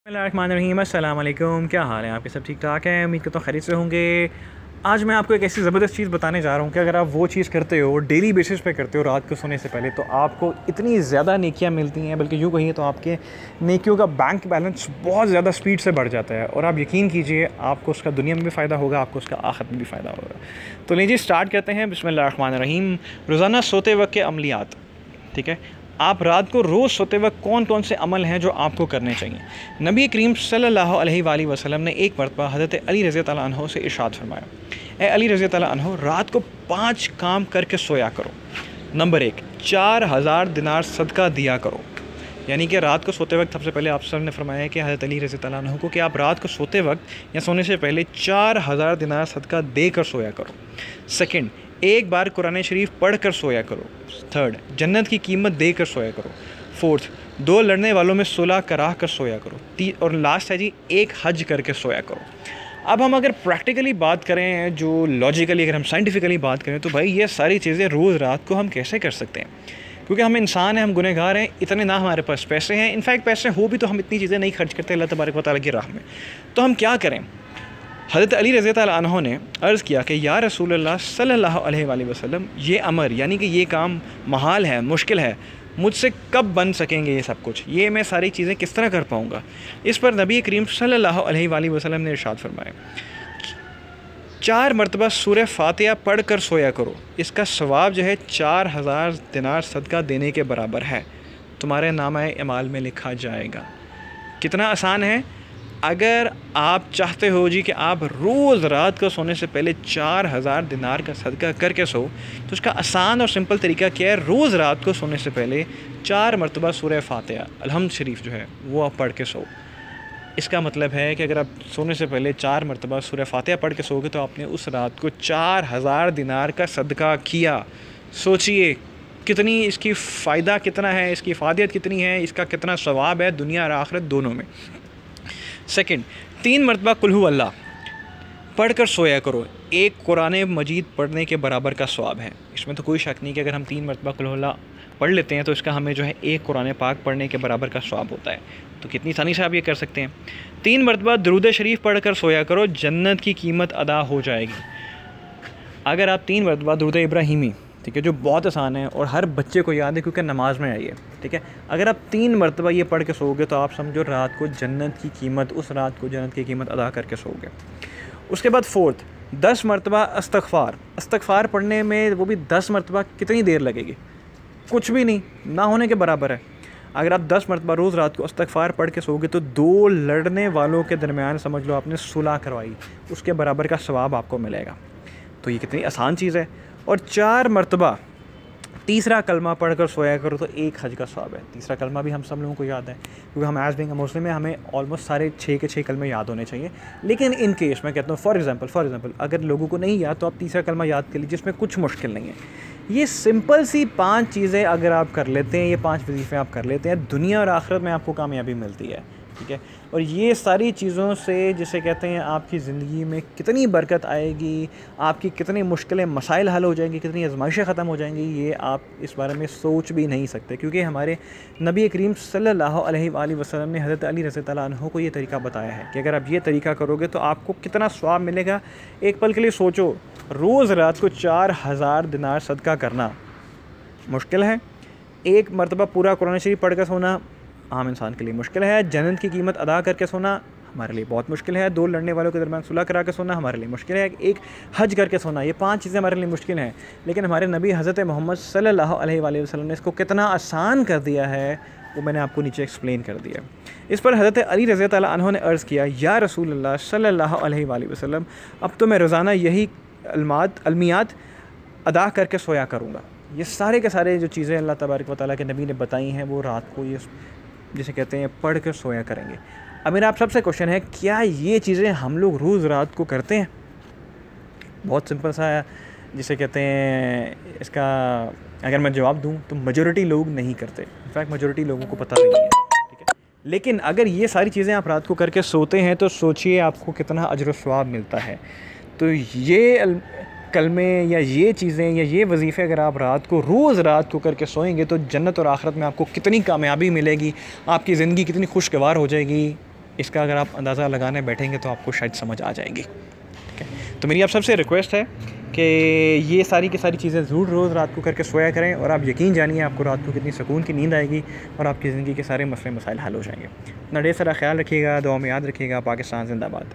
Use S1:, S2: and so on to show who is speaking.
S1: बिस्मिल्लाहिर्रहमानिर्रहीम। अस्सलाम वालेकुम। क्या हाल है आपके? सब ठीक ठाक हैं? उम्मीद करता हूँ खैरियत से होंगे। आज मैं आपको एक ऐसी ज़बरदस्त चीज़ बताने जा रहा हूँ कि अगर आप वो चीज़ करते हो, डेली बेसिस पे करते हो रात को सोने से पहले, तो आपको इतनी ज़्यादा नेकियां मिलती हैं, बल्कि यूँ कहिए तो आपके नेकियों का बैंक बैलेंस बहुत ज़्यादा स्पीड से बढ़ जाता है। और आप यकीन कीजिए, आपको उसका दुनिया में भी फ़ायदा होगा, आपको उसका आखिरत में भी फ़ायदा होगा। तो लीजिए स्टार्ट करते हैं। बिस्मिल्लाहिर्रहमानिर्रहीम। रोज़ाना सोते वक्त के अमलियात। ठीक है, आप रात को रोज़ सोते वक्त कौन कौन से अमल हैं जो आपको करने चाहिए। नबी करीम सल्लल्लाहु अलैहि वसल्लम ने एक मरतबा हज़रत अली रज़ी अल्लाह अन्हु से इरशाद फरमाया, ए अली रज़ी अल्लाह अन्हु, रात को 5 काम करके सोया करो। नंबर 1, 4000 दिनार सदका दिया करो। यानी कि रात को सोते वक्त सबसे पहले आप सर ने फरमाया है कि हज़रत अली रज़ी अल्लाह अन्हु को कि आप रात को सोते वक्त या सोने से पहले 4000 दिनार सदका देकर सोया करो। सेकंड, एक बार कुरान शरीफ पढ़ कर सोया करो। थर्ड, जन्नत की कीमत देकर सोया करो। फोर्थ, 2 लड़ने वालों में सुलह कराह कर सोया करो। और लास्ट है जी, एक हज करके सोया करो। अब हम अगर प्रैक्टिकली बात करें, जो लॉजिकली अगर हम साइंटिफिकली बात करें, तो भाई ये सारी चीज़ें रोज़ रात को हम कैसे कर सकते हैं? क्योंकि हम इंसान हैं, हम गुनहगार हैं, इतने ना हमारे पास पैसे हैं। इनफैक्ट पैसे हो भी तो हम इतनी चीज़ें नहीं खर्च करते अल्लाह तबारक व तआला की राह में। तो हम क्या करें? हज़रत अली रज़ी अल्लाह अन्हु ने अर्ज़ किया कि या रसूलल्लाह सल्लल्लाहु अलैहि वसल्लम, ये अमर यानी कि ये काम महाल है, मुश्किल है, मुझसे कब बन सकेंगे ये सब कुछ? ये मैं सारी चीज़ें किस तरह कर पाऊँगा? इस पर नबी करीम सल्लल्लाहु अलैहि वसल्लम ने इरशाद फरमाया, 4 मरतबा सूरह फातिहा पढ़ कर सोया करो। इसका सवाब जो है 4000 दिनार सदका देने के बराबर है, तुम्हारे नामा अमाल में लिखा जाएगा। कितना आसान है। अगर आप चाहते हो जी कि आप रोज़ रात को सोने से पहले 4000 दिनार का सदका करके सो, तो उसका आसान और सिंपल तरीका क्या है? रोज़ रात को सोने से पहले 4 मरतबा सूरह फातिहा अलहम्द शरीफ जो है वो आप पढ़ के सो। इसका मतलब है कि अगर आप सोने से पहले 4 मरतबा सूरह फातिहा पढ़ के सोगे तो आपने उस रात को 4000 दिनार का सदका किया। सोचिए कितनी इसकी फ़ायदा कितना है, इसकी फ़ायदियत कितनी है, इसका कितना सवाब है दुनिया और आखिरत दोनों में। सेकंड, 3 मरतबा कुल हु अल्लाह पढ़ कर सोया करो। एक कुरान मजीद पढ़ने के बराबर का सवाब है। इसमें तो कोई शक नहीं कि अगर हम 3 मरतबा कुल हु अल्लाह पढ़ लेते हैं तो इसका हमें जो है एक कुरान पाक पढ़ने के बराबर का सवाब होता है। तो कितनी आसानी से आप ये कर सकते हैं। 3 मरतबा दुरूद शरीफ पढ़ कर सोया करो, जन्नत की कीमत अदा हो जाएगी। अगर आप 3 मरतबा दुरूद इब्राहिमी, ठीक है, जो बहुत आसान है और हर बच्चे को याद है क्योंकि नमाज में आई है, ठीक है, अगर आप 3 मरतबा ये पढ़ के सोओगे तो आप समझो रात को जन्नत की कीमत, उस रात को जन्नत की कीमत अदा करके सोओगे। उसके बाद फोर्थ, 10 मरतबा इस्तग़फ़ार पढ़ने में वो भी 10 मरतबा कितनी देर लगेगी? कुछ भी नहीं, ना होने के बराबर है। अगर आप 10 मरतबा रोज़ रात को इस्तग़फ़ार पढ़ के सोओगे तो 2 लड़ने वालों के दरमियान समझ लो आपने सुलह करवाई, उसके बराबर का सवाब आपको मिलेगा। तो ये कितनी आसान चीज़ है। और 4 मरतबा तीसरा कलमा पढ़ कर सोया करो तो एक हज का सवाब है। तीसरा कलमा भी हम सब लोगों को याद है क्योंकि हम एज़ बीइंग अ मुस्लिम में हमें ऑलमोस्ट सारे 6 के 6 कलमे याद होने चाहिए। लेकिन इन केस मैं कहता हूँ फॉर एग्ज़ाम्पल अगर लोगों को नहीं याद तो आप तीसरा कलमा याद कर लीजिए, जिसमें कुछ मुश्किल नहीं है। ये सिंपल सी 5 चीज़ें अगर आप कर लेते हैं, ये 5 वजीफ़े आप कर लेते हैं, दुनिया और आखिरत में आपको कामयाबी मिलती है। ठीक है, और ये सारी चीज़ों से जिसे कहते हैं आपकी ज़िंदगी में कितनी बरकत आएगी, आपकी कितनी मुश्किलें मसाइल हल हो जाएंगी, कितनी आजमाइशें ख़त्म हो जाएंगी, ये आप इस बारे में सोच भी नहीं सकते। क्योंकि हमारे नबी करीम सल्लल्लाहु अलैहि वसल्लम ने हज़रत अली रज़ी अल्लाह अन्हु को ये तरीका बताया है कि अगर आप ये तरीका करोगे तो आपको कितना सवाब मिलेगा। एक पल के लिए सोचो, रोज़ रात को 4000 दिनार सदका करना मुश्किल है। एक मरतबा पूरा कुरान शरीफ पढ़ कर सोना आम इंसान के लिए मुश्किल है। जन्नत की कीमत अदा करके सोना हमारे लिए बहुत मुश्किल है। 2 लड़ने वालों के दरमियान सुलह करा के सोना हमारे लिए मुश्किल है। एक हज करके सोना, ये 5 चीज़ें हमारे लिए मुश्किल हैं। लेकिन हमारे नबी हज़रत मोहम्मद सल्लल्लाहु अलैहि वसल्लम ने इसको कितना आसान कर दिया है वो मैंने आपको नीचे एक्सप्लेन कर दिया। इस पर हज़रत अली रज़ी अल्लाह अन्हु ने अर्ज़ किया, या रसूलल्लाह सल्लल्लाहु अलैहि वसल्लम, अब तो मैं रोज़ाना यही अलमियात अदा करके सोया करूँगा। ये सारे के सारे जो चीज़ें अल्लाह तबारक व तआला के नबी ने बताई हैं वो रात को ये जिसे कहते हैं पढ़ कर सोया करेंगे। अब मेरा आप सबसे क्वेश्चन है, क्या ये चीज़ें हम लोग रोज़ रात को करते हैं? बहुत सिंपल सा है, जिसे कहते हैं इसका अगर मैं जवाब दूं तो मेजॉरिटी लोग नहीं करते। इनफैक्ट मेजॉरिटी लोगों को पता भी नहीं है। ठीक है, लेकिन अगर ये सारी चीज़ें आप रात को करके सोते हैं तो सोचिए आपको कितना अजर सवाब मिलता है। तो ये कलमे या ये चीज़ें या ये वजीफ़े अगर आप रात को रोज़ रात को करके सोएंगे तो जन्नत और आखिरत में आपको कितनी कामयाबी मिलेगी, आपकी ज़िंदगी कितनी खुशगवार हो जाएगी, इसका अगर आप अंदाज़ा लगाने बैठेंगे तो आपको शायद समझ आ जाएगी। ठीक है, तो मेरी आप सबसे रिक्वेस्ट है कि ये सारी की सारी चीज़ें ज़रूर रोज़ रात को करके सोया करें, और आप यकीन जानिए आपको रात को कितनी सुकून की नींद आएगी और आपकी ज़िंदगी के सारे मसले मसाइल हल हो जाएंगे। अपना ढेर सारा ख्याल रखिएगा, दुआ में याद रखिएगा। पाकिस्तान जिंदाबाद।